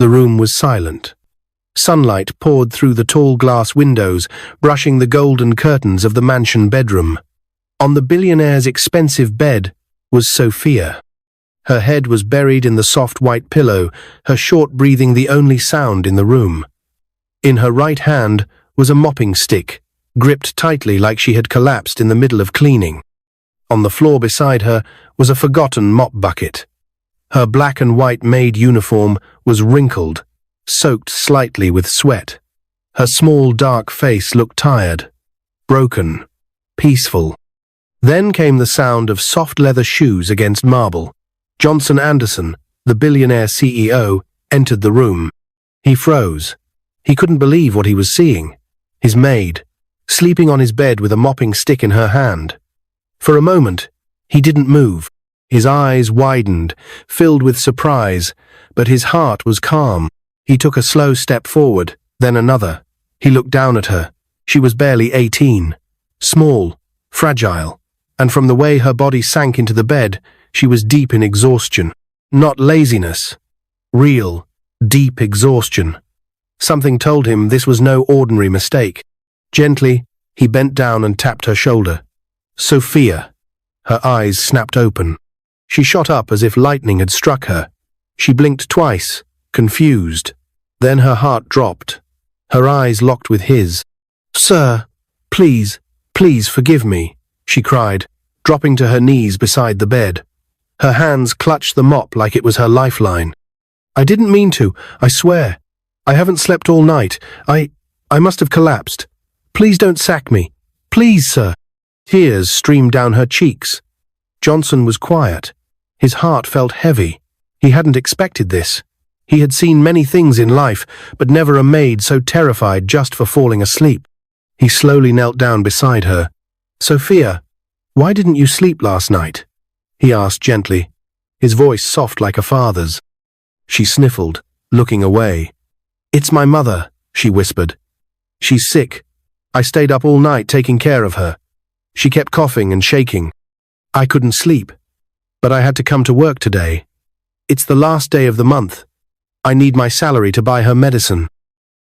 The room was silent. Sunlight poured through the tall glass windows, brushing the golden curtains of the mansion bedroom. On the billionaire's expensive bed was Sophia. Her head was buried in the soft white pillow, her short breathing the only sound in the room. In her right hand was a mopping stick, gripped tightly like she had collapsed in the middle of cleaning. On the floor beside her was a forgotten mop bucket. Her black and white maid uniform was wrinkled, soaked slightly with sweat. Her small dark face looked tired, broken, peaceful. Then came the sound of soft leather shoes against marble. Johnson Anderson, the billionaire CEO, entered the room. He froze. He couldn't believe what he was seeing. His maid, sleeping on his bed with a mopping stick in her hand. For a moment, he didn't move. His eyes widened, filled with surprise, but his heart was calm. He took a slow step forward, then another. He looked down at her. She was barely 18, small, fragile, and from the way her body sank into the bed, she was deep in exhaustion. Not laziness. Real, deep exhaustion. Something told him this was no ordinary mistake. Gently, he bent down and tapped her shoulder. Sophia. Her eyes snapped open. She shot up as if lightning had struck her. She blinked twice, confused. Then her heart dropped. Her eyes locked with his. "Sir, please, please forgive me," she cried, dropping to her knees beside the bed. Her hands clutched the mop like it was her lifeline. "I didn't mean to, I swear. I haven't slept all night. I must have collapsed. Please don't sack me. Please, sir." Tears streamed down her cheeks. Johnson was quiet. His heart felt heavy. He hadn't expected this. He had seen many things in life, but never a maid so terrified just for falling asleep. He slowly knelt down beside her. "Sophia, why didn't you sleep last night?" he asked gently, his voice soft like a father's. She sniffled, looking away. "It's my mother," she whispered. "She's sick. I stayed up all night taking care of her. She kept coughing and shaking. I couldn't sleep, but I had to come to work today. It's the last day of the month. I need my salary to buy her medicine."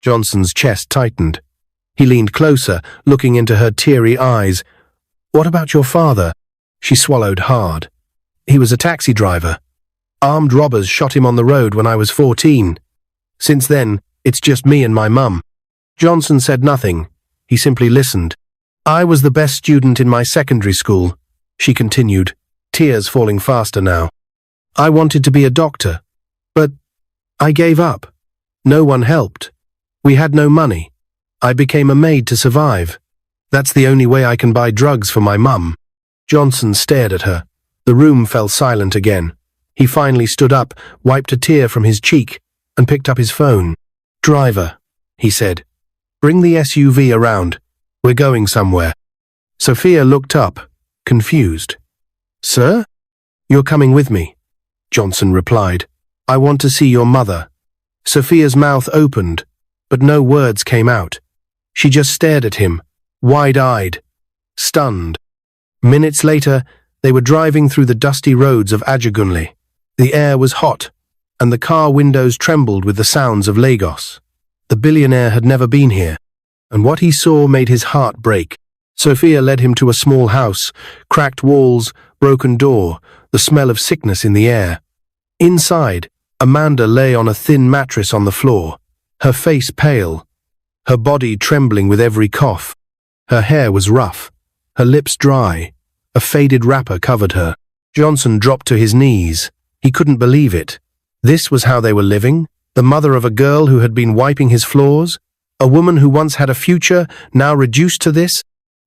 Johnson's chest tightened. He leaned closer, looking into her teary eyes. "What about your father?" She swallowed hard. "He was a taxi driver. Armed robbers shot him on the road when I was 14. Since then, it's just me and my mum." Johnson said nothing. He simply listened. "I was the best student in my secondary school," she continued, tears falling faster now. "I wanted to be a doctor, but I gave up. No one helped. We had no money. I became a maid to survive. That's the only way I can buy drugs for my mum." Johnson stared at her. The room fell silent again. He finally stood up, wiped a tear from his cheek, and picked up his phone. "Driver," he said. "Bring the SUV around. We're going somewhere." Sophia looked up, confused. "Sir? You're coming with me," Johnson replied. "I want to see your mother." Sophia's mouth opened, but no words came out. She just stared at him, wide-eyed, stunned. Minutes later, they were driving through the dusty roads of Ajagunle. The air was hot, and the car windows trembled with the sounds of Lagos. The billionaire had never been here, and what he saw made his heart break. Sophia led him to a small house, cracked walls, broken door, the smell of sickness in the air. Inside, Amanda lay on a thin mattress on the floor, her face pale, her body trembling with every cough. Her hair was rough, her lips dry, a faded wrapper covered her. Johnson dropped to his knees. He couldn't believe it. This was how they were living? The mother of a girl who had been wiping his floors? A woman who once had a future, now reduced to this?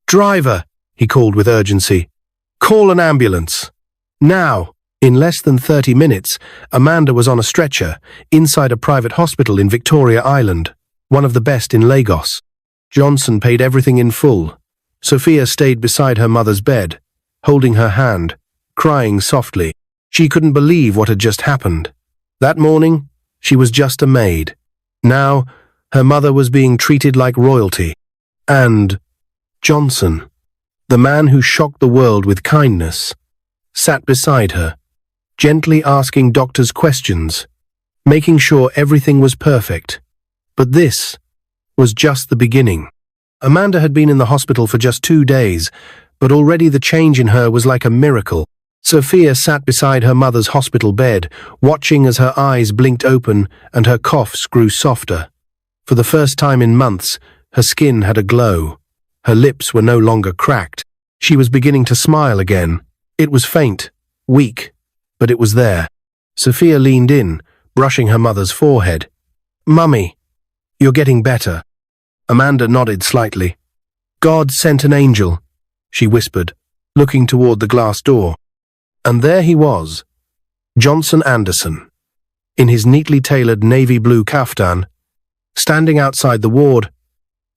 "Driver," he called with urgency. "Call an ambulance. Now." In less than 30 minutes, Amanda was on a stretcher, inside a private hospital in Victoria Island, one of the best in Lagos. Johnson paid everything in full. Sophia stayed beside her mother's bed, holding her hand, crying softly. She couldn't believe what had just happened. That morning, she was just a maid. Now, her mother was being treated like royalty. And Johnson, the man who shocked the world with kindness, sat beside her, gently asking doctors questions, making sure everything was perfect. But this was just the beginning. Amanda had been in the hospital for just 2 days, but already the change in her was like a miracle. Sophia sat beside her mother's hospital bed, watching as her eyes blinked open and her coughs grew softer. For the first time in months, her skin had a glow. Her lips were no longer cracked. She was beginning to smile again. It was faint, weak, but it was there. Sophia leaned in, brushing her mother's forehead. "Mummy, you're getting better." Amanda nodded slightly. "God sent an angel," she whispered, looking toward the glass door. And there he was, Johnson Anderson, in his neatly tailored navy blue kaftan, standing outside the ward,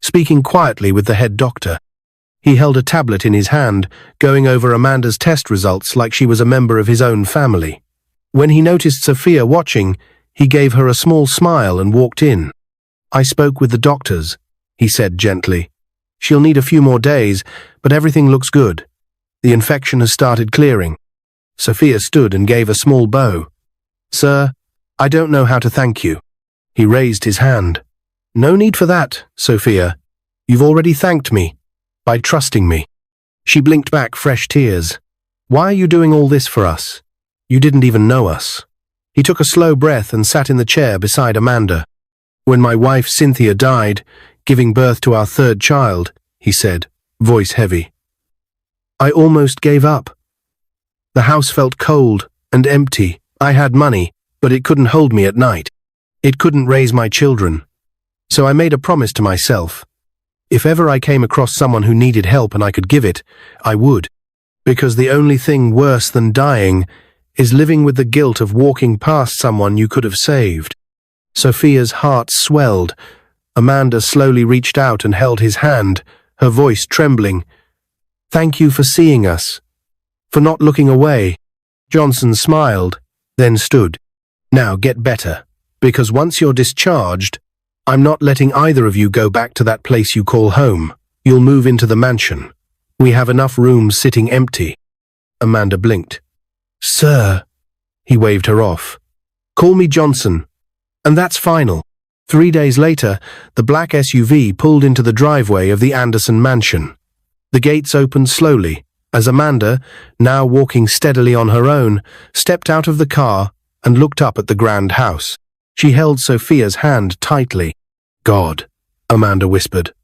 speaking quietly with the head doctor. He held a tablet in his hand, going over Amanda's test results like she was a member of his own family. When he noticed Sophia watching, he gave her a small smile and walked in. "I spoke with the doctors," he said gently. "She'll need a few more days, but everything looks good. The infection has started clearing." Sophia stood and gave a small bow. "Sir, I don't know how to thank you." He raised his hand. "No need for that, Sophia. You've already thanked me, by trusting me." She blinked back fresh tears. "Why are you doing all this for us? You didn't even know us." He took a slow breath and sat in the chair beside Amanda. "When my wife Cynthia died, giving birth to our 3rd child," he said, voice heavy, "I almost gave up. The house felt cold and empty. I had money, but it couldn't hold me at night. It couldn't raise my children. So I made a promise to myself. If ever I came across someone who needed help and I could give it, I would. Because the only thing worse than dying is living with the guilt of walking past someone you could have saved." Sophia's heart swelled. Amanda slowly reached out and held his hand, her voice trembling. "Thank you for seeing us. For not looking away." Johnson smiled, then stood. "Now get better, because once you're discharged, I'm not letting either of you go back to that place you call home. You'll move into the mansion. We have enough rooms sitting empty." Amanda blinked. "Sir," he waved her off. "Call me Johnson. And that's final." 3 days later, the black SUV pulled into the driveway of the Anderson mansion. The gates opened slowly, as Amanda, now walking steadily on her own, stepped out of the car and looked up at the grand house. She held Sophia's hand tightly. "God," Amanda whispered.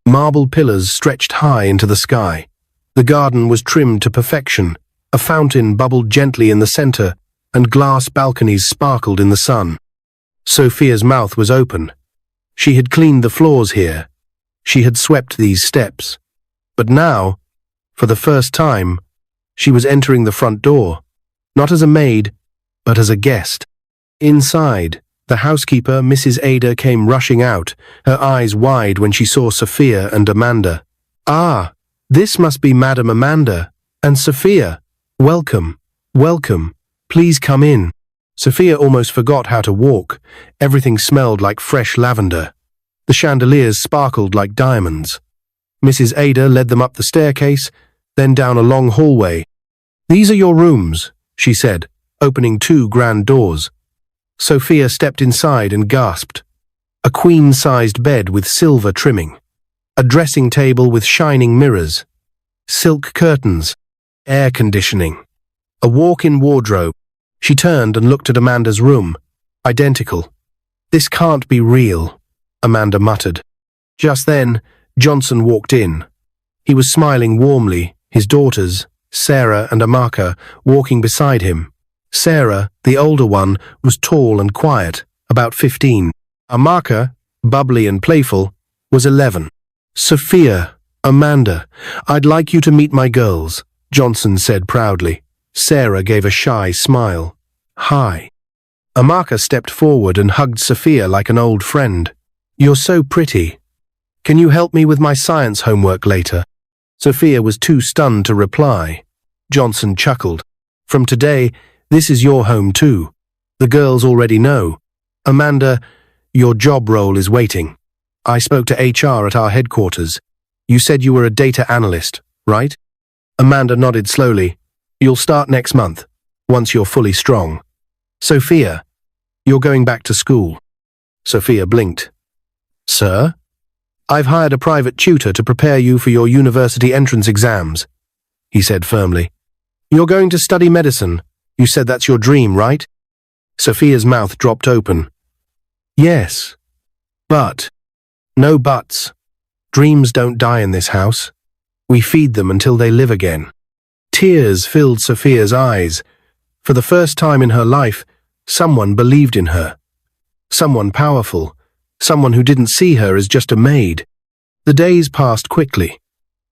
Marble pillars stretched high into the sky. The garden was trimmed to perfection. A fountain bubbled gently in the center, and glass balconies sparkled in the sun. Sophia's mouth was open. She had cleaned the floors here. She had swept these steps. But now, for the first time, she was entering the front door, not as a maid, but as a guest. Inside, the housekeeper, Mrs. Ada, came rushing out, her eyes wide when she saw Sophia and Amanda. "Ah, this must be Madam Amanda and Sophia. Welcome, welcome. Please come in." Sophia almost forgot how to walk. Everything smelled like fresh lavender. The chandeliers sparkled like diamonds. Mrs. Ada led them up the staircase, then down a long hallway. "These are your rooms," she said, opening 2 grand doors. Sophia stepped inside and gasped. A queen-sized bed with silver trimming. A dressing table with shining mirrors. Silk curtains. Air conditioning. A walk-in wardrobe. She turned and looked at Amanda's room. Identical. "This can't be real," Amanda muttered. Just then, Johnson walked in. He was smiling warmly, his daughters, Sarah and Amaka, walking beside him. Sarah, the older one, was tall and quiet, about 15. Amaka, bubbly and playful, was 11. "Sophia, Amanda, I'd like you to meet my girls," Johnson said proudly. Sarah gave a shy smile. "Hi." Amaka stepped forward and hugged Sophia like an old friend. "You're so pretty. Can you help me with my science homework later?" Sophia was too stunned to reply. Johnson chuckled. "From today, this is your home too. The girls already know. Amanda, your job role is waiting. I spoke to HR at our headquarters. You said you were a data analyst, right?" Amanda nodded slowly. "You'll start next month, once you're fully strong." "Sophia, You're going back to school. Sophia blinked. Sir? I've hired a private tutor to prepare you for your university entrance exams, he said firmly. You're going to study medicine. You said that's your dream, right? Sophia's mouth dropped open. Yes. But. No buts. Dreams don't die in this house. We feed them until they live again. Tears filled Sophia's eyes. For the first time in her life, someone believed in her. Someone powerful. Someone who didn't see her as just a maid. The days passed quickly.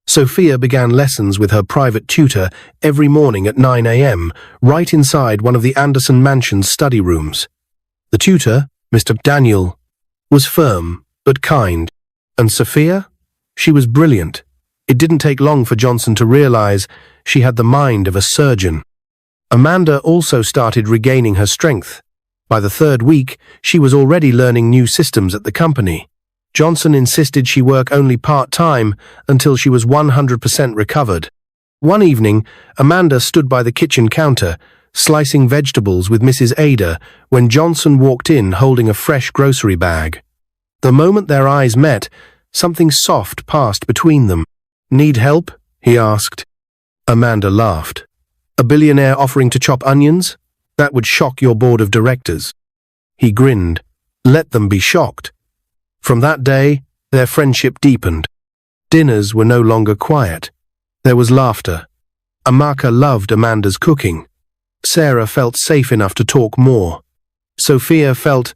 Sophia began lessons with her private tutor every morning at 9 a.m., right inside one of the Anderson Mansion's study rooms. The tutor, Mr. Daniel, was firm but kind. And Sophia? She was brilliant. It didn't take long for Johnson to realize she had the mind of a surgeon. Amanda also started regaining her strength. By the third week, she was already learning new systems at the company. Johnson insisted she work only part-time until she was 100% recovered. One evening, Amanda stood by the kitchen counter, slicing vegetables with Mrs. Ada, when Johnson walked in holding a fresh grocery bag. The moment their eyes met, something soft passed between them. Need help? He asked. Amanda laughed. A billionaire offering to chop onions? That would shock your board of directors. He grinned. Let them be shocked. From that day, their friendship deepened. Dinners were no longer quiet. There was laughter. Amaka loved Amanda's cooking. Sarah felt safe enough to talk more. Sophia felt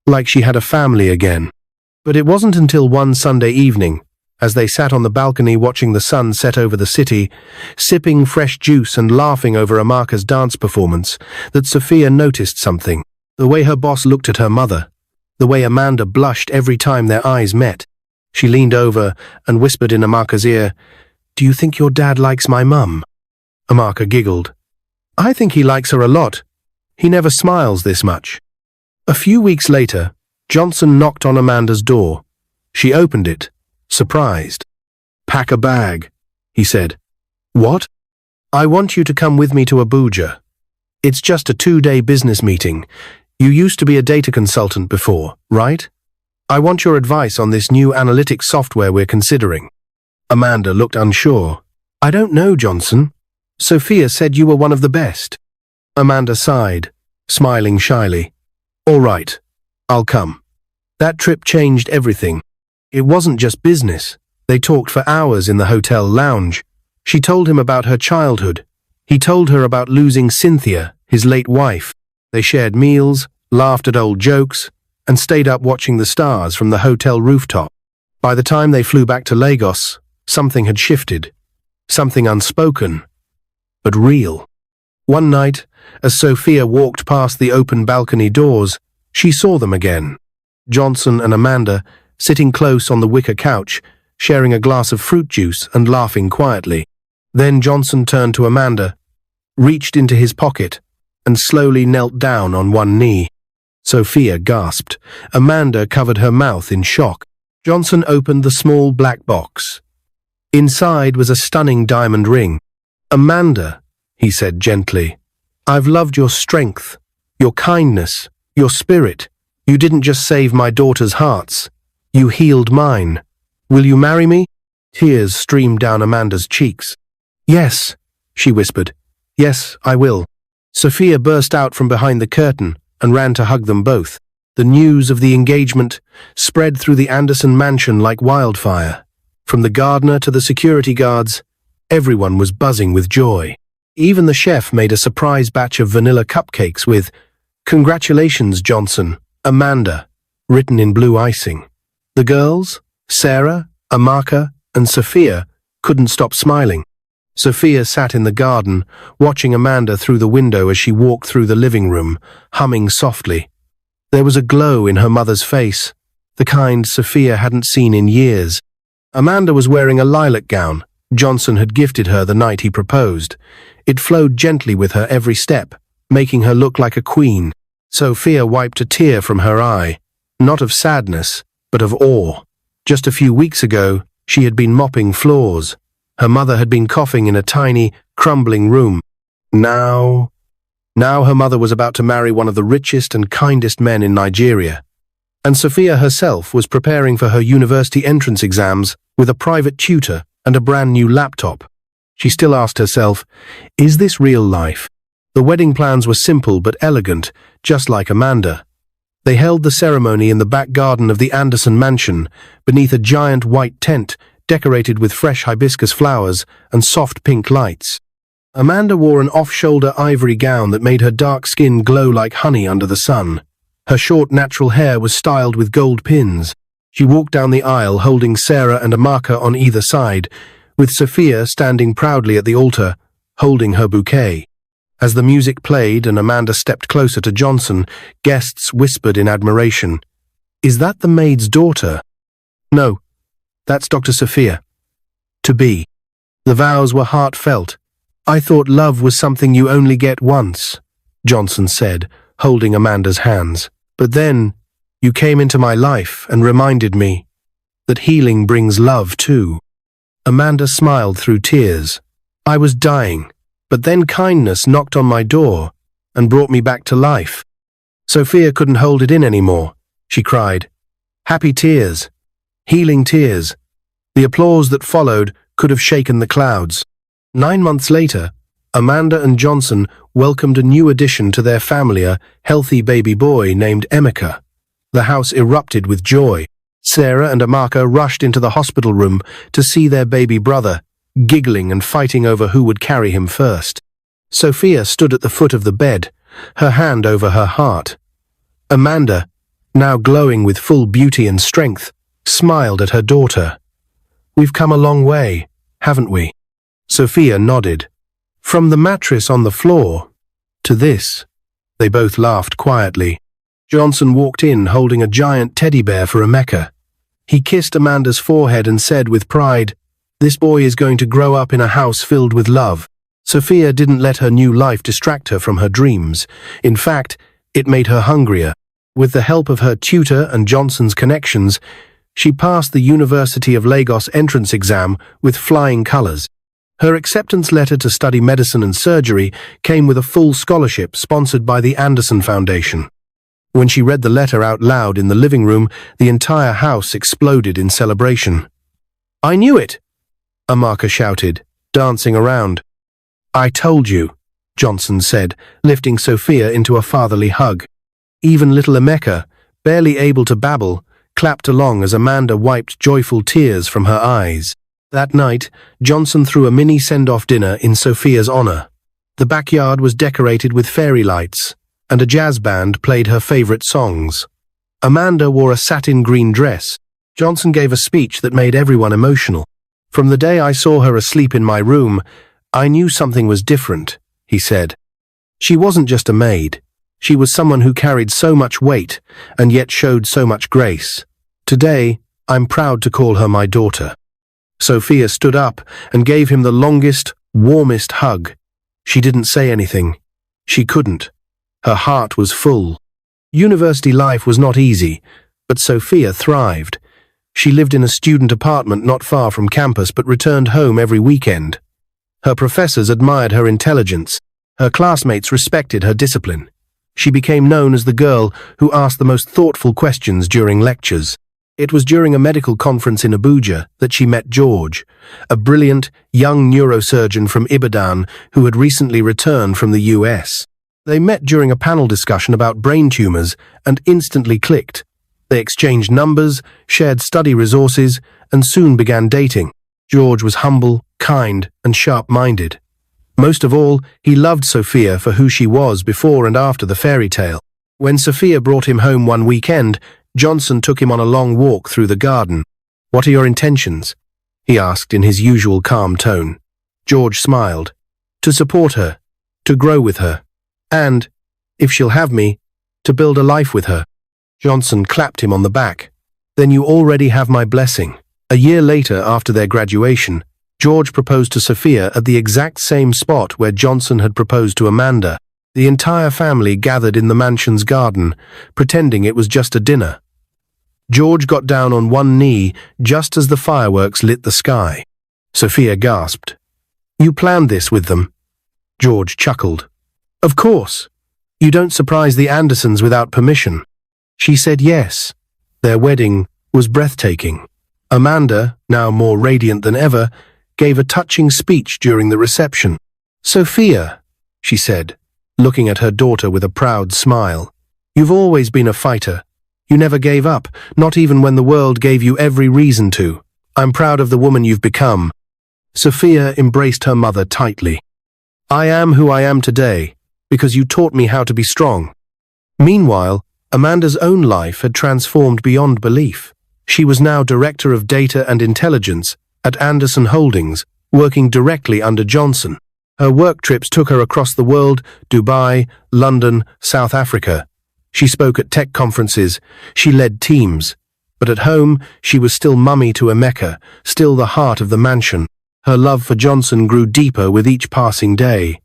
like she had a family again. But it wasn't until one Sunday evening, as they sat on the balcony watching the sun set over the city, sipping fresh juice and laughing over Amaka's dance performance, that Sophia noticed something. The way her boss looked at her mother. The way Amanda blushed every time their eyes met. She leaned over and whispered in Amaka's ear, "Do you think your dad likes my mum?" Amaka giggled. "I think he likes her a lot. He never smiles this much." A few weeks later, Johnson knocked on Amanda's door. She opened it, surprised. "Pack a bag," he said. "What?" "I want you to come with me to Abuja. It's just a 2-day business meeting. You used to be a data consultant before, right? I want your advice on this new analytics software we're considering." Amanda looked unsure. "I don't know, Johnson. Sophia said you were one of the best." Amanda sighed, smiling shyly. "All right, I'll come." That trip changed everything. It wasn't just business. They talked for hours in the hotel lounge. She told him about her childhood. He told her about losing Cynthia, his late wife. They shared meals, laughed at old jokes, and stayed up watching the stars from the hotel rooftop. By the time they flew back to Lagos, something had shifted. Something unspoken, but real. One night, as Sophia walked past the open balcony doors, she saw them again. Johnson and Amanda, sitting close on the wicker couch, sharing a glass of fruit juice and laughing quietly. Then Johnson turned to Amanda, reached into his pocket, and slowly knelt down on one knee. Sophia gasped. Amanda covered her mouth in shock. Johnson opened the small black box. Inside was a stunning diamond ring. "Amanda," he said gently, "I've loved your strength, your kindness, your spirit. You didn't just save my daughter's hearts. You healed mine. Will you marry me?" Tears streamed down Amanda's cheeks. "Yes," she whispered. "Yes, I will." Sophia burst out from behind the curtain and ran to hug them both. The news of the engagement spread through the Anderson mansion like wildfire. From the gardener to the security guards, everyone was buzzing with joy. Even the chef made a surprise batch of vanilla cupcakes with, "Congratulations, Johnson, Amanda," written in blue icing. The girls, Sarah, Amaka, and Sophia, couldn't stop smiling. Sophia sat in the garden, watching Amanda through the window as she walked through the living room, humming softly. There was a glow in her mother's face, the kind Sophia hadn't seen in years. Amanda was wearing a lilac gown Johnson had gifted her the night he proposed. It flowed gently with her every step, making her look like a queen. Sophia wiped a tear from her eye, not of sadness, but of awe. Just a few weeks ago, she had been mopping floors. Her mother had been coughing in a tiny, crumbling room. Now, Now her mother was about to marry one of the richest and kindest men in Nigeria, and Sophia herself was preparing for her university entrance exams with a private tutor and a brand new laptop. She still asked herself, is this real life? The wedding plans were simple but elegant, just like Amanda. They held the ceremony in the back garden of the Anderson mansion, beneath a giant white tent decorated with fresh hibiscus flowers and soft pink lights. Amanda wore an off-shoulder ivory gown that made her dark skin glow like honey under the sun. Her short natural hair was styled with gold pins. She walked down the aisle holding Sarah and Amaka on either side, with Sophia standing proudly at the altar, holding her bouquet. As the music played and Amanda stepped closer to Johnson, guests whispered in admiration, "Is that the maid's daughter?" "No, that's Dr. Sophia. To be." The vows were heartfelt. "I thought love was something you only get once," Johnson said, holding Amanda's hands. "But then, you came into my life and reminded me that healing brings love too." Amanda smiled through tears. "I was dying, but then kindness knocked on my door and brought me back to life." Sophia couldn't hold it in anymore. She cried. Happy tears. Healing tears. The applause that followed could have shaken the clouds. 9 months later, Amanda and Johnson welcomed a new addition to their family, a healthy baby boy named Emeka. The house erupted with joy. Sarah and Amaka rushed into the hospital room to see their baby brother, giggling and fighting over who would carry him first. Sophia stood at the foot of the bed, her hand over her heart. Amanda, now glowing with full beauty and strength, smiled at her daughter. "We've come a long way, haven't we?" Sophia nodded. "From the mattress on the floor to this." They both laughed quietly. Johnson walked in holding a giant teddy bear for Emeka. He kissed Amanda's forehead and said with pride, "This boy is going to grow up in a house filled with love." Sophia didn't let her new life distract her from her dreams. In fact, it made her hungrier. With the help of her tutor and Johnson's connections, she passed the University of Lagos entrance exam with flying colors. Her acceptance letter to study medicine and surgery came with a full scholarship sponsored by the Anderson Foundation. When she read the letter out loud in the living room, the entire house exploded in celebration. "I knew it!" Amaka shouted, dancing around. "I told you," Johnson said, lifting Sophia into a fatherly hug. Even little Emeka, barely able to babble, clapped along as Amanda wiped joyful tears from her eyes. That night, Johnson threw a mini send-off dinner in Sophia's honor. The backyard was decorated with fairy lights, and a jazz band played her favorite songs. Amanda wore a satin green dress. Johnson gave a speech that made everyone emotional. "From the day I saw her asleep in my room, I knew something was different," he said. "She wasn't just a maid. She was someone who carried so much weight and yet showed so much grace. Today, I'm proud to call her my daughter." Sophia stood up and gave him the longest, warmest hug. She didn't say anything. She couldn't. Her heart was full. University life was not easy, but Sophia thrived. She lived in a student apartment not far from campus but returned home every weekend. Her professors admired her intelligence. Her classmates respected her discipline. She became known as the girl who asked the most thoughtful questions during lectures. It was during a medical conference in Abuja that she met George, a brilliant, young neurosurgeon from Ibadan who had recently returned from the US. They met during a panel discussion about brain tumors and instantly clicked. They exchanged numbers, shared study resources, and soon began dating. George was humble, kind, and sharp-minded. Most of all, he loved Sophia for who she was before and after the fairy tale. When Sophia brought him home one weekend, Johnson took him on a long walk through the garden. "What are your intentions?" he asked in his usual calm tone. George smiled. "To support her, to grow with her, and, if she'll have me, to build a life with her." Johnson clapped him on the back. "Then you already have my blessing." A year later, after their graduation, George proposed to Sophia at the exact same spot where Johnson had proposed to Amanda. The entire family gathered in the mansion's garden, pretending it was just a dinner. George got down on one knee just as the fireworks lit the sky. Sophia gasped. "You planned this with them?" George chuckled. Of course. You don't surprise the Andersons without permission. She said yes. Their wedding was breathtaking. Amanda, now more radiant than ever, gave a touching speech during the reception. Sophia, she said, looking at her daughter with a proud smile, you've always been a fighter. You never gave up, not even when the world gave you every reason to. I'm proud of the woman you've become. Sophia embraced her mother tightly. I am who I am today, because you taught me how to be strong. Meanwhile, Amanda's own life had transformed beyond belief. She was now Director of Data and Intelligence at Anderson Holdings, working directly under Johnson. Her work trips took her across the world: Dubai, London, South Africa. She spoke at tech conferences, she led teams. But at home, she was still mummy to Emeka, still the heart of the mansion. Her love for Johnson grew deeper with each passing day.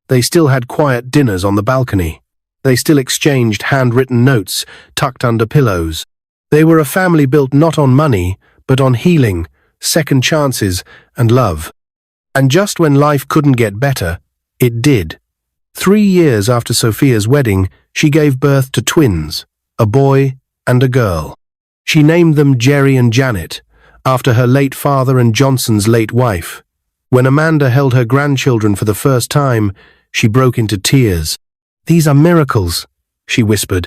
They still had quiet dinners on the balcony. They still exchanged handwritten notes tucked under pillows. They were a family built not on money, but on healing, second chances, and love. And just when life couldn't get better, it did. 3 years after Sophia's wedding, she gave birth to twins, a boy and a girl. She named them Jerry and Janet, after her late father and Johnson's late wife. When Amanda held her grandchildren for the first time, she broke into tears. These are miracles, she whispered.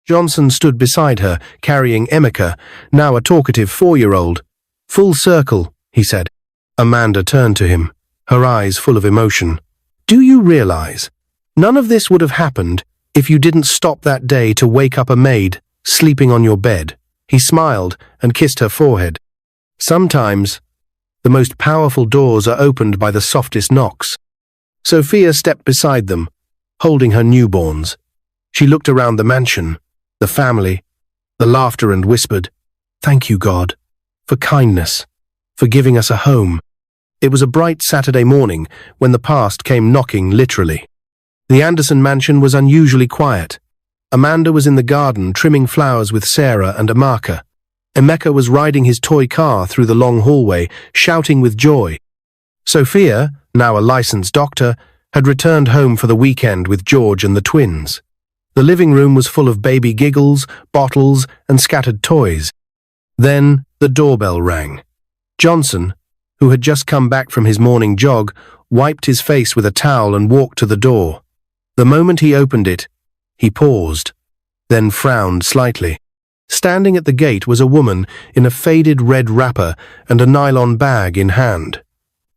Johnson stood beside her, carrying Emeka, now a talkative 4-year-old. Full circle, he said. Amanda turned to him, her eyes full of emotion. Do you realize? None of this would have happened if you didn't stop that day to wake up a maid sleeping on your bed. He smiled and kissed her forehead. Sometimes, the most powerful doors are opened by the softest knocks. Sophia stepped beside them, holding her newborns. She looked around the mansion, the family, the laughter, and whispered, Thank you, God, for kindness, for giving us a home. It was a bright Saturday morning when the past came knocking, literally. The Anderson mansion was unusually quiet. Amanda was in the garden trimming flowers with Sarah and Amaka. Emeka was riding his toy car through the long hallway, shouting with joy. Sophia, now a licensed doctor, had returned home for the weekend with George and the twins. The living room was full of baby giggles, bottles, and scattered toys. Then the doorbell rang. Johnson, who had just come back from his morning jog, wiped his face with a towel and walked to the door. The moment he opened it, he paused, then frowned slightly. Standing at the gate was a woman in a faded red wrapper and a nylon bag in hand.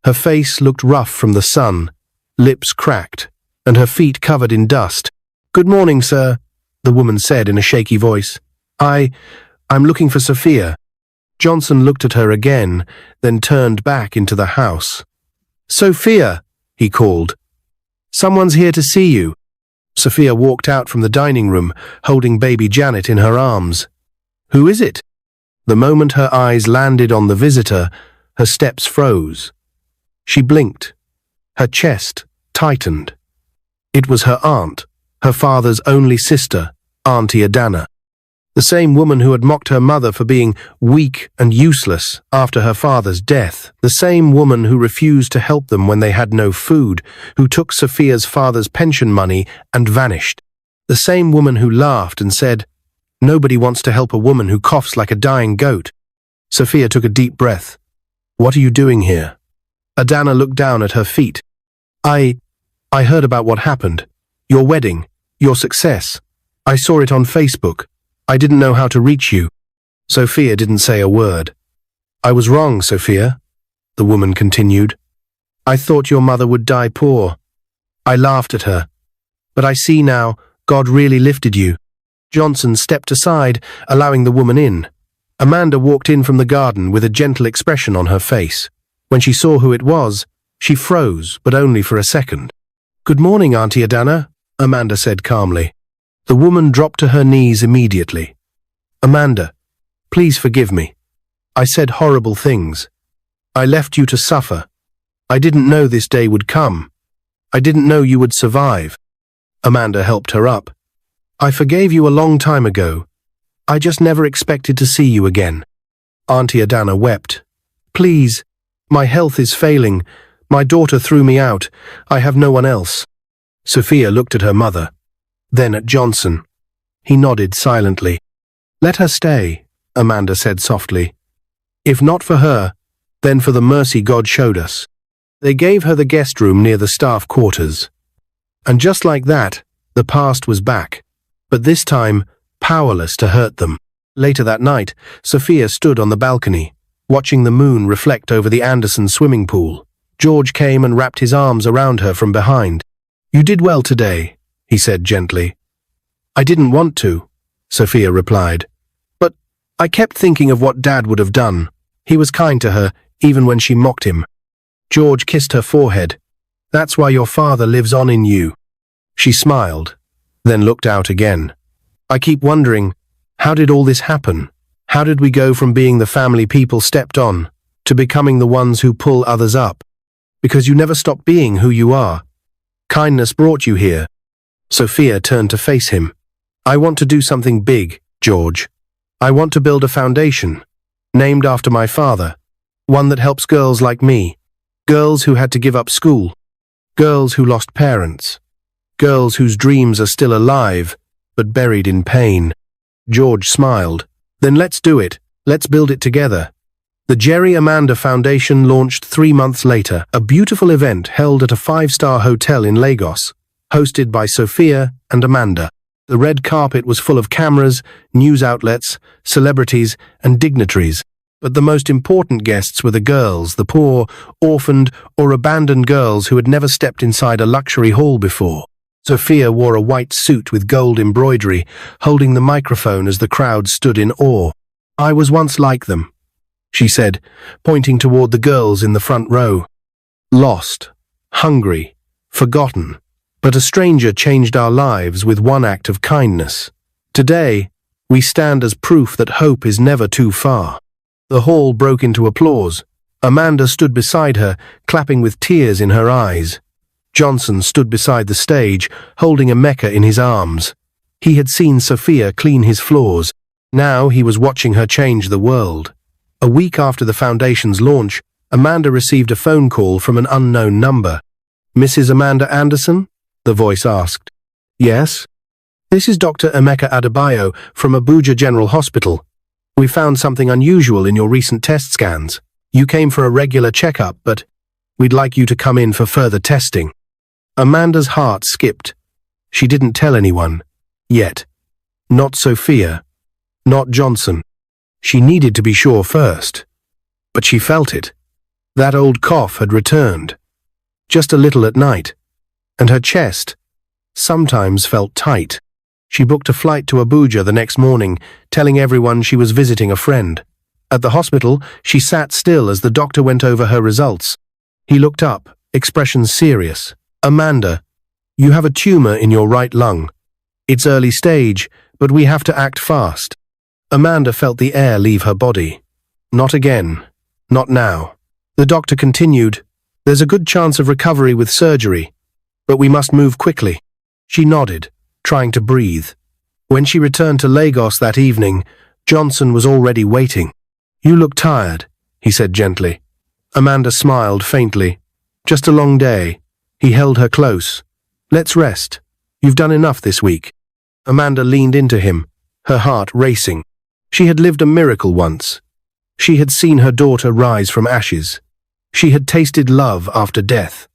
Her face looked rough from the sun, lips cracked, and her feet covered in dust. Good morning, sir, the woman said in a shaky voice. I'm looking for Sophia. Johnson looked at her again, then turned back into the house. Sophia, he called. Someone's here to see you. Sophia walked out from the dining room, holding baby Janet in her arms. Who is it? The moment her eyes landed on the visitor, her steps froze. She blinked. Her chest tightened. It was her aunt, her father's only sister, Auntie Adana. The same woman who had mocked her mother for being weak and useless after her father's death. The same woman who refused to help them when they had no food, who took Sophia's father's pension money and vanished. The same woman who laughed and said, Nobody wants to help a woman who coughs like a dying goat. Sophia took a deep breath. What are you doing here? Adana looked down at her feet. I heard about what happened. Your wedding, your success. I saw it on Facebook. I didn't know how to reach you. Sophia didn't say a word. I was wrong, Sophia, the woman continued. I thought your mother would die poor. I laughed at her. But I see now, God really lifted you. Johnson stepped aside, allowing the woman in. Amanda walked in from the garden with a gentle expression on her face. When she saw who it was, she froze, but only for a second. Good morning, Auntie Adana, Amanda said calmly. The woman dropped to her knees immediately. Amanda, please forgive me. I said horrible things. I left you to suffer. I didn't know this day would come. I didn't know you would survive. Amanda helped her up. I forgave you a long time ago. I just never expected to see you again. Auntie Adana wept. Please, my health is failing. My daughter threw me out. I have no one else. Sophia looked at her mother, then at Johnson. He nodded silently. "Let her stay," Amanda said softly. "If not for her, then for the mercy God showed us." They gave her the guest room near the staff quarters. And just like that, the past was back, but this time powerless to hurt them. Later that night, Sophia stood on the balcony, watching the moon reflect over the Anderson swimming pool. George came and wrapped his arms around her from behind. "You did well today," he said gently. "I didn't want to," Sophia replied. "But I kept thinking of what Dad would have done. He was kind to her, even when she mocked him." George kissed her forehead. "That's why your father lives on in you." She smiled, then looked out again. "I keep wondering, how did all this happen? How did we go from being the family people stepped on to becoming the ones who pull others up? Because you never stopped being who you are. Kindness brought you here." Sophia turned to face him. "I want to do something big, George. I want to build a foundation, named after my father, one that helps girls like me, girls who had to give up school, girls who lost parents, girls whose dreams are still alive, but buried in pain." George smiled. "Then let's do it. Let's build it together." The Jerry Amanda Foundation launched 3 months later, a beautiful event held at a 5-star hotel in Lagos, hosted by Sophia and Amanda. The red carpet was full of cameras, news outlets, celebrities, and dignitaries. But the most important guests were the girls, the poor, orphaned, or abandoned girls who had never stepped inside a luxury hall before. Sophia wore a white suit with gold embroidery, holding the microphone as the crowd stood in awe. "I was once like them," she said, pointing toward the girls in the front row. "Lost, hungry, forgotten. But a stranger changed our lives with one act of kindness. Today, we stand as proof that hope is never too far." The hall broke into applause. Amanda stood beside her, clapping with tears in her eyes. Johnson stood beside the stage, holding Emeka in his arms. He had seen Sophia clean his floors. Now he was watching her change the world. A week after the foundation's launch, Amanda received a phone call from an unknown number. "Mrs. Amanda Anderson?" the voice asked. "Yes?" "This is Dr. Emeka Adebayo from Abuja General Hospital. We found something unusual in your recent test scans. You came for a regular checkup, but we'd like you to come in for further testing." Amanda's heart skipped. She didn't tell anyone. Yet. Not Sophia. Not Johnson. She needed to be sure first. But she felt it. That old cough had returned. Just a little at night. And her chest sometimes felt tight. She booked a flight to Abuja the next morning, telling everyone she was visiting a friend. At the hospital, she sat still as the doctor went over her results. He looked up, expression serious. "Amanda, you have a tumor in your right lung. It's early stage, but we have to act fast." Amanda felt the air leave her body. "Not again. Not now." The doctor continued, "There's a good chance of recovery with surgery, but we must move quickly." She nodded, trying to breathe. When she returned to Lagos that evening, Johnson was already waiting. "You look tired," he said gently. Amanda smiled faintly. "Just a long day." He held her close. "Let's rest. You've done enough this week." Amanda leaned into him, her heart racing. She had lived a miracle once. She had seen her daughter rise from ashes. She had tasted love after death.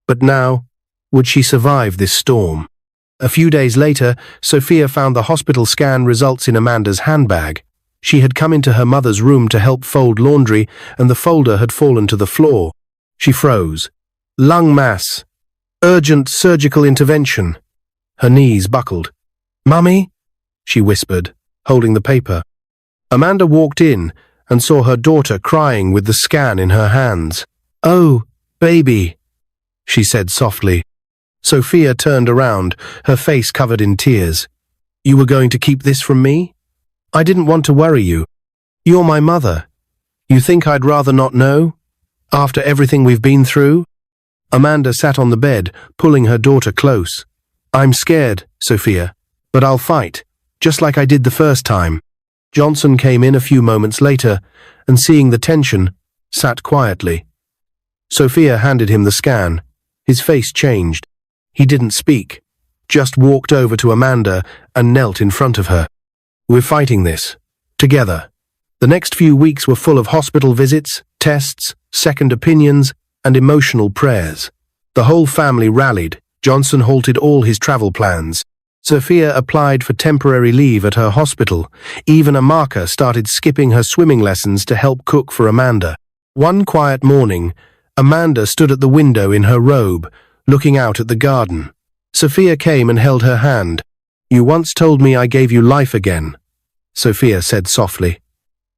But now, would she survive this storm? A few days later, Sophia found the hospital scan results in Amanda's handbag. She had come into her mother's room to help fold laundry, and the folder had fallen to the floor. She froze. "Lung mass. Urgent surgical intervention." Her knees buckled. "Mummy?" she whispered, holding the paper. Amanda walked in and saw her daughter crying with the scan in her hands. "Oh, baby," she said softly. Sophia turned around, her face covered in tears. "You were going to keep this from me? I didn't want to worry you. You're my mother. You think I'd rather not know? After everything we've been through?" Amanda sat on the bed, pulling her daughter close. "I'm scared, Sophia, but I'll fight, just like I did the first time." Johnson came in a few moments later, and seeing the tension, sat quietly. Sophia handed him the scan. His face changed. He didn't speak, just walked over to Amanda and knelt in front of her. "We're fighting this. Together." The next few weeks were full of hospital visits, tests, second opinions, and emotional prayers. The whole family rallied. Johnson halted all his travel plans. Sophia applied for temporary leave at her hospital. Even Amaka started skipping her swimming lessons to help cook for Amanda. One quiet morning, Amanda stood at the window in her robe, looking out at the garden. Sophia came and held her hand. "You once told me I gave you life again," Sophia said softly.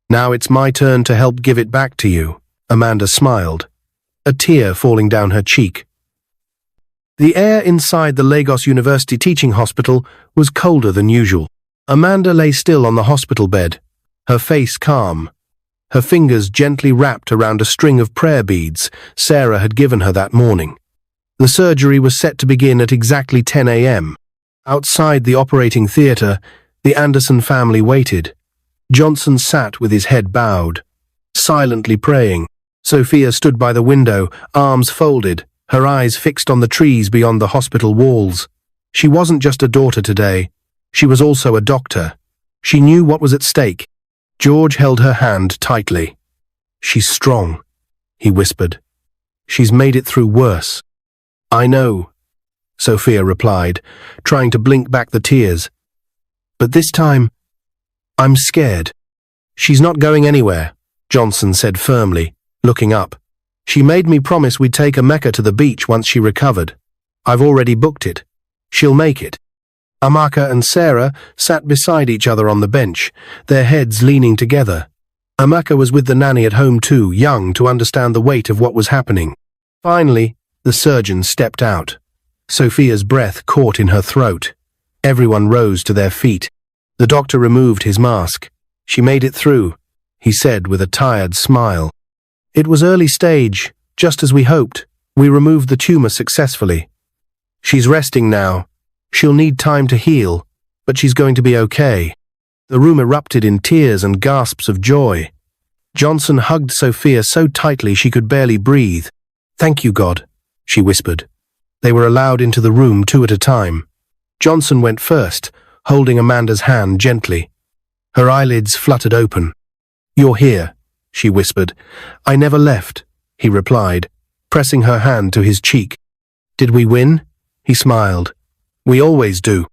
"Now it's my turn to help give it back to you." Amanda smiled, a tear falling down her cheek. The air inside the Lagos University Teaching Hospital was colder than usual. Amanda lay still on the hospital bed, her face calm, her fingers gently wrapped around a string of prayer beads Sarah had given her that morning. The surgery was set to begin at exactly 10 a.m. Outside the operating theatre, the Anderson family waited. Johnson sat with his head bowed, silently praying. Sophia stood by the window, arms folded, her eyes fixed on the trees beyond the hospital walls. She wasn't just a daughter today. She was also a doctor. She knew what was at stake. George held her hand tightly. "She's strong," he whispered. "She's made it through worse." "I know," Sophia replied, trying to blink back the tears. "But this time, I'm scared." "She's not going anywhere," Johnson said firmly, looking up. "She made me promise we'd take Amaka to the beach once she recovered. I've already booked it. She'll make it." Amaka and Sarah sat beside each other on the bench, their heads leaning together. Amaka was with the nanny at home too, young to understand the weight of what was happening. Finally, the surgeon stepped out. Sophia's breath caught in her throat. Everyone rose to their feet. The doctor removed his mask. "She made it through," he said with a tired smile. "It was early stage, just as we hoped. We removed the tumor successfully. She's resting now. She'll need time to heal, but she's going to be okay." The room erupted in tears and gasps of joy. Johnson hugged Sophia so tightly she could barely breathe. "Thank you, God," she whispered. They were allowed into the room 2 at a time. Johnson went first, holding Amanda's hand gently. Her eyelids fluttered open. "You're here," she whispered. "I never left," he replied, pressing her hand to his cheek. "Did we win?" He smiled. "We always do."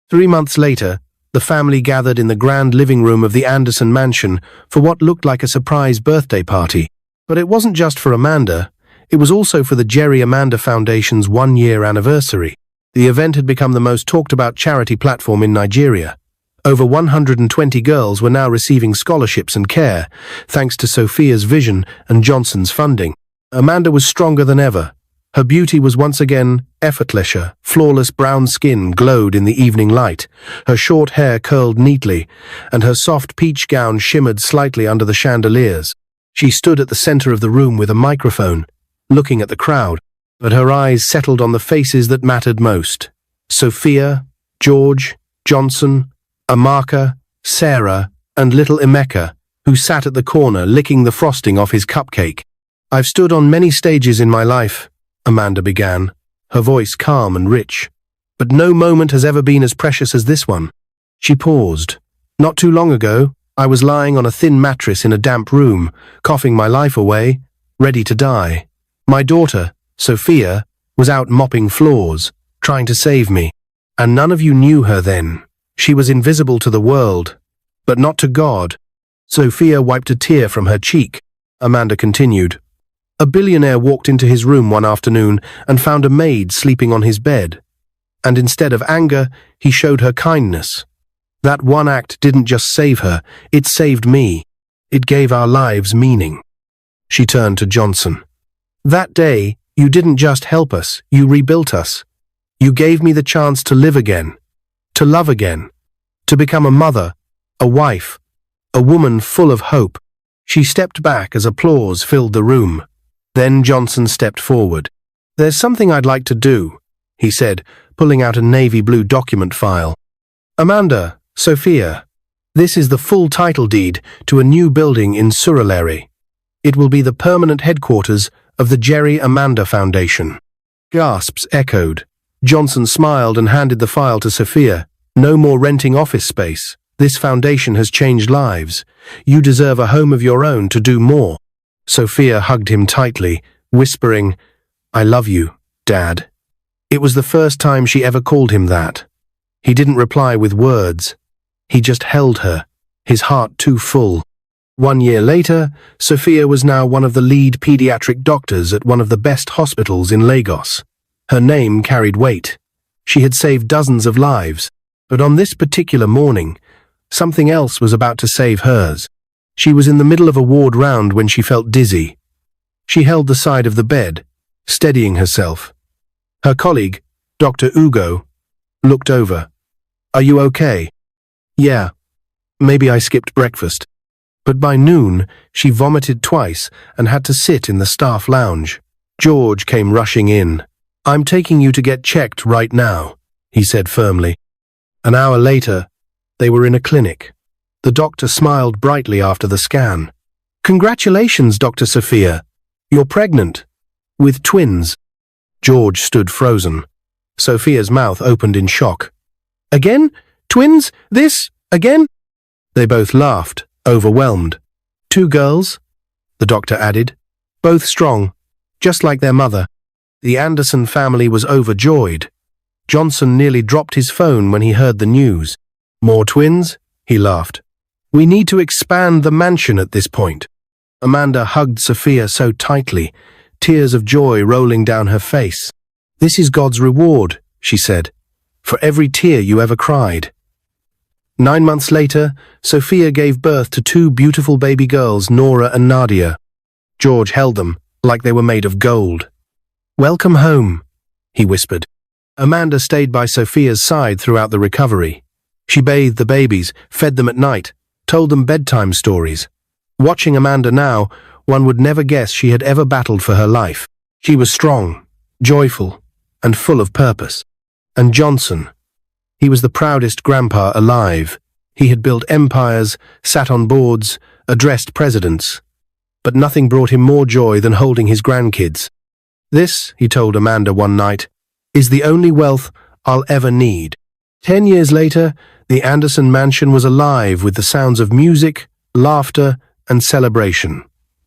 3 months later, the family gathered in the grand living room of the Anderson mansion for what looked like a surprise birthday party. But it wasn't just for Amanda. It was also for the Jerry Amanda Foundation's 1-year anniversary. The event had become the most talked-about charity platform in Nigeria. Over 120 girls were now receiving scholarships and care, thanks to Sophia's vision and Johnson's funding. Amanda was stronger than ever. Her beauty was once again effortless. Flawless brown skin glowed in the evening light. Her short hair curled neatly, and her soft peach gown shimmered slightly under the chandeliers. She stood at the center of the room with a microphone, looking at the crowd, but her eyes settled on the faces that mattered most. Sophia, George, Johnson, Amaka, Sarah, and little Emeka, who sat at the corner licking the frosting off his cupcake. "I've stood on many stages in my life," Amanda began, her voice calm and rich. "But no moment has ever been as precious as this one." She paused. "Not too long ago, I was lying on a thin mattress in a damp room, coughing my life away, ready to die. My daughter, Sophia, was out mopping floors, trying to save me. And none of you knew her then. She was invisible to the world, but not to God." Sophia wiped a tear from her cheek. Amanda continued. "A billionaire walked into his room one afternoon and found a maid sleeping on his bed. And instead of anger, he showed her kindness. That one act didn't just save her, it saved me. It gave our lives meaning." She turned to Johnson. "That day, you didn't just help us, you rebuilt us. You gave me the chance to live again, to love again, to become a mother, a wife, a woman full of hope." She stepped back as applause filled the room. Then Johnson stepped forward. "There's something I'd like to do," he said, pulling out a navy blue document file. "Amanda, Sophia, this is the full title deed to a new building in Surulere. It will be the permanent headquarters of the Jerry Amanda Foundation." Gasps echoed. Johnson smiled and handed the file to Sophia. "No more renting office space. This foundation has changed lives. You deserve a home of your own to do more." Sophia hugged him tightly, whispering, "I love you, Dad." It was the first time she ever called him that. He didn't reply with words. He just held her, his heart too full. 1 year later, Sophia was now one of the lead pediatric doctors at one of the best hospitals in Lagos. Her name carried weight. She had saved dozens of lives, but on this particular morning, something else was about to save hers. She was in the middle of a ward round when she felt dizzy. She held the side of the bed, steadying herself. Her colleague, Dr. Ugo, looked over. "Are you okay?" "Yeah, maybe I skipped breakfast." But by noon, she vomited twice and had to sit in the staff lounge. George came rushing in. "I'm taking you to get checked right now," he said firmly. An hour later, they were in a clinic. The doctor smiled brightly after the scan. "Congratulations, Dr. Sophia. You're pregnant. With twins." George stood frozen. Sophia's mouth opened in shock. "Again? Twins? This? Again?" They both laughed, overwhelmed. "2 girls," the doctor added. "Both strong, just like their mother." The Anderson family was overjoyed. Johnson nearly dropped his phone when he heard the news. "More twins?" he laughed. "We need to expand the mansion at this point." Amanda hugged Sophia so tightly, tears of joy rolling down her face. "This is God's reward," she said, "for every tear you ever cried." 9 months later, Sophia gave birth to 2 beautiful baby girls, Nora and Nadia. George held them like they were made of gold. "Welcome home," he whispered. Amanda stayed by Sophia's side throughout the recovery. She bathed the babies, fed them at night, told them bedtime stories. Watching Amanda now, one would never guess she had ever battled for her life. She was strong, joyful, and full of purpose. And Johnson, he was the proudest grandpa alive. He had built empires, sat on boards, addressed presidents. But nothing brought him more joy than holding his grandkids. "This," he told Amanda one night, "is the only wealth I'll ever need." 10 years later, the Anderson mansion was alive with the sounds of music, laughter, and celebration.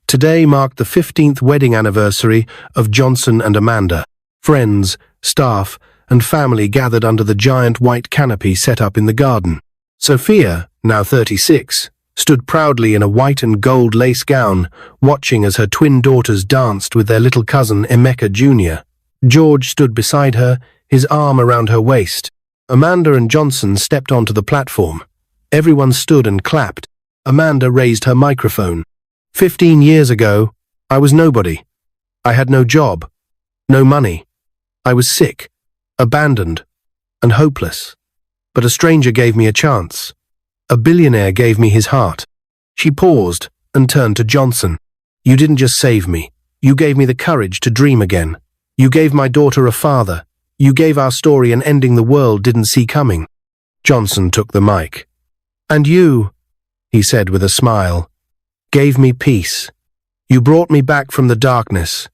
Today marked the 15th wedding anniversary of Johnson and Amanda. Friends, staff, and family gathered under the giant white canopy set up in the garden. Sophia, now 36, stood proudly in a white and gold lace gown, watching as her twin daughters danced with their little cousin Emeka Jr. George stood beside her, his arm around her waist. Amanda and Johnson stepped onto the platform. Everyone stood and clapped. Amanda raised her microphone. 15 years ago, I was nobody. I had no job, no money. I was sick, abandoned, and hopeless. But a stranger gave me a chance. A billionaire gave me his heart." She paused and turned to Johnson. "You didn't just save me. You gave me the courage to dream again. You gave my daughter a father. You gave our story an ending the world didn't see coming." Johnson took the mic. "And you," he said with a smile, "gave me peace. You brought me back from the darkness.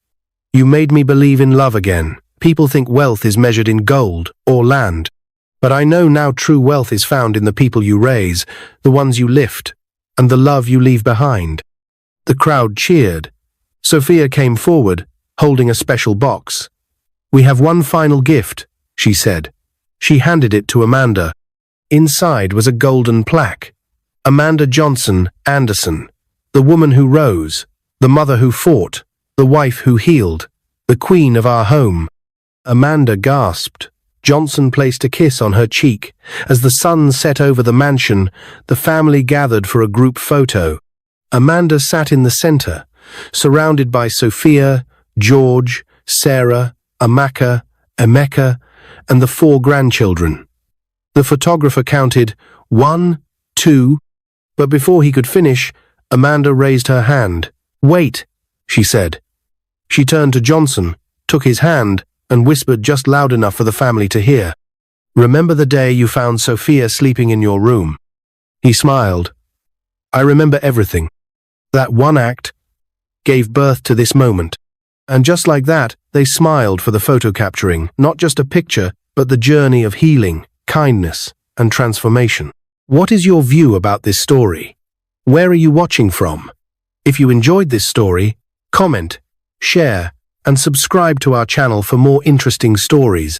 You made me believe in love again. People think wealth is measured in gold or land. But I know now true wealth is found in the people you raise, the ones you lift, and the love you leave behind." The crowd cheered. Sophia came forward, holding a special box. "We have one final gift," she said. She handed it to Amanda. Inside was a golden plaque. Amanda Johnson Anderson, the woman who rose, the mother who fought, the wife who healed, the queen of our home. Amanda gasped. Johnson placed a kiss on her cheek. As the sun set over the mansion, the family gathered for a group photo. Amanda sat in the center, surrounded by Sophia, George, Sarah, Emeka, and the 4 grandchildren. The photographer counted 1, 2, but before he could finish, Amanda raised her hand. "Wait," she said. She turned to Johnson, took his hand, and whispered just loud enough for the family to hear. "Remember the day you found Sophia sleeping in your room?" He smiled. "I remember everything. That one act gave birth to this moment." And just like that, They smiled for the photo capturing, not just a picture, but the journey of healing, kindness, and transformation. What is your view about this story? Where are you watching from? If you enjoyed this story, comment, share, and subscribe to our channel for more interesting stories.